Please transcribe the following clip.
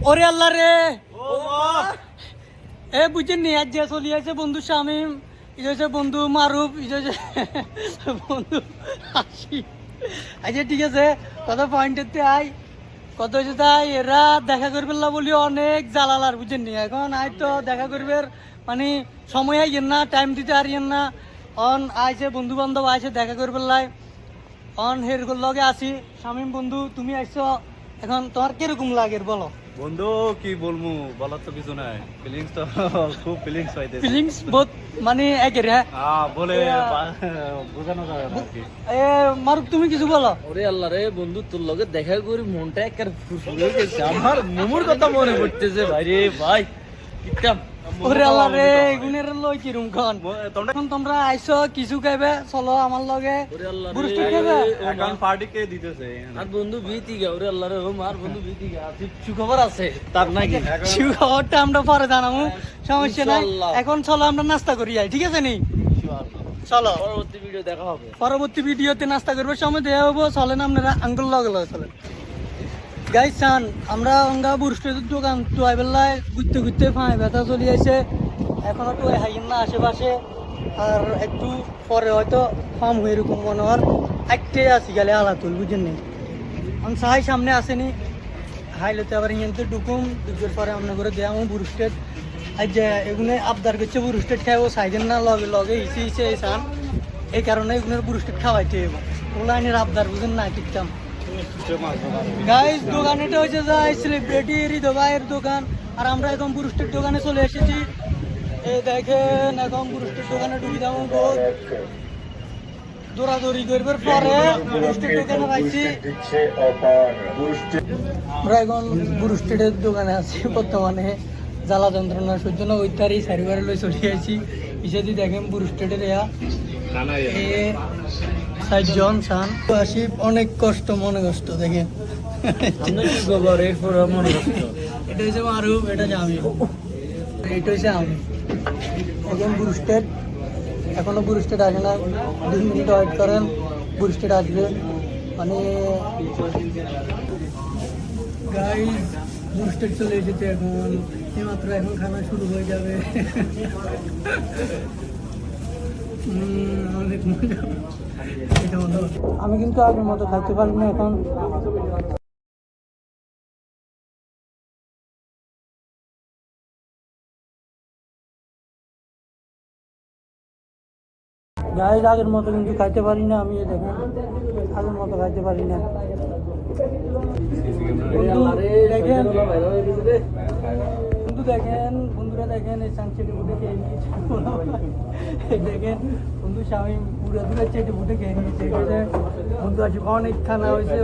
ওরে আল্লাহ রে এ বুঝছেন নি আজ যে চলি আছে বন্ধু শামিম ইজে বন্ধু মারুফ ইজে বন্ধু হাসি আচ্ছা ঠিক আছে কত পয়েন্টেতে আই কত হয়েছে তাই এরা দেখা করবে না বলি অনেক জ্বালালার বুঝছেন নি এখন আই তো দেখা করবে মানে সময় আইয়েন না টাইম দিতে আরিয়েন না অন আইছে বন্ধু বান্ধব আইছে দেখা করবে লাই অন হের লগে আসি শামিম বন্ধু তুমি আইছো এখন তোমার কিরকম লাগে বলো বন্ধু কি বলবো বলার তো কিছু নাই ফিলিংস তো খুব ফিলিংস হইতেছে ফিলিংস বহুত মানে একের হ্যাঁ বলে বোঝানো যাবে না আর কি এ মারুফ তুমি কিছু বলো ওরে আল্লাহ রে বন্ধু তোর লগে দেখা করি মনটা একবার ফুসফুস গেছে আমার মোমোর কথা মনে পড়তেছে ভাই রে ভাই কিতাম ওরে আল্লাহ রে গুনের লই কি রুম খান এখন তোমরা আইছো কিছু খাইবে চলো আমার লগে ওরে আল্লাহ বুরস্টি রে খাইবে এখন পার্টি কে দিতেছে আর বন্ধু বিতি গা ওরে আল্লাহ রে ও মার বন্ধু বিতি গা সুখবর আছে তার নাকি শিউ খাওয়ারটা আমরা পরে জানাবো সমস্যা নাই ইনশাআল্লাহ। এখন চলো আমরা নাস্তা করি যাই ঠিক আছে নি চলো পরবর্তী ভিডিও দেখা হবে পরবর্তী ভিডিওতে নাস্তা করবো সময় দেওয়া হবো চলেন আপনারা আঙ্গুল লগে লগে চলেন গাইস চান আমরা অঙ্গা বুরস্টের দোকান তো আইবেলায় ঘুরতে ঘুরতে ফাঁয় ব্যথা চলে আসে এখনো তো হাইন না আশেপাশে আর একটু পরে হয়তো ফার্ম হয়ে এরকম মনে হওয়ার একটে আসি গেলে আলাতুল বুঝেন নি আমি সাহাই সামনে আসেনি হাইলেতে আবার ইয়েতে ঢুকুম ঢুকের পরে অন্য করে দেওয়া বুরস্টেড আর যে এগুলো আবদার করছে বুরস্টেড খাইব সাইজেন না লগে লগে ইসে ইসে চান এই কারণে এগুলোর বুরস্টেড খাওয়াইতে হইব ওগুলো আইনের আবদার বুঝেন না কিনতাম গাইস দোকান এটা হচ্ছে যায় সেলিব্রিটি হৃদয়ের দোকান আর আমরা এখন বুরুষ্টের দোকানে চলে এসেছি এই দেখেন এখন বুরুষ্টের দোকানে ঢুকি যাবো বহুত দৌড়াদৌড়ি করবার পরে বুরুষ্টের দোকানে আইছি আমরা এখন বুরুষ্টের দোকানে আছি বর্তমানে জ্বালা যন্ত্রণা সহ্য না ওই তারই সারিবারে লই চলে আসি ইসেদি দেখেন বুরুষ্টের এয়া সাতজন চান আসি অনেক কষ্ট মনে কষ্ট দেখেন খবর এরপর মনে কষ্ট এটা হচ্ছে মারুফ এটা হচ্ছে আমি এটা হচ্ছে আমি এখন বুরুস্টেড এখনো বুরুস্টেড আসে না 2 মিনিট ওয়েট করেন বুরুস্টেড আসবে মানে গাইস বুরুস্টেড চলে এসেছে এখন এইমাত্র এখন খানা শুরু হয়ে যাবে অনেক মজা আমি কিন্তু আগের মতো খাইতে পারি না এখন গাইস আগের মতো কিন্তু খাইতে পারি না আমি দেখেন আগের মতো খাইতে পারি না দেখেন বন্ধু দেখেন বন্ধুরা দেখেন এই সানসেটে উঠে খেয়ে নিয়েছে দেখেন বন্ধু স্বামী পুরো দূরে চেটে উঠে খেয়ে নিয়েছে বন্ধু আছে অনেক খানা হয়েছে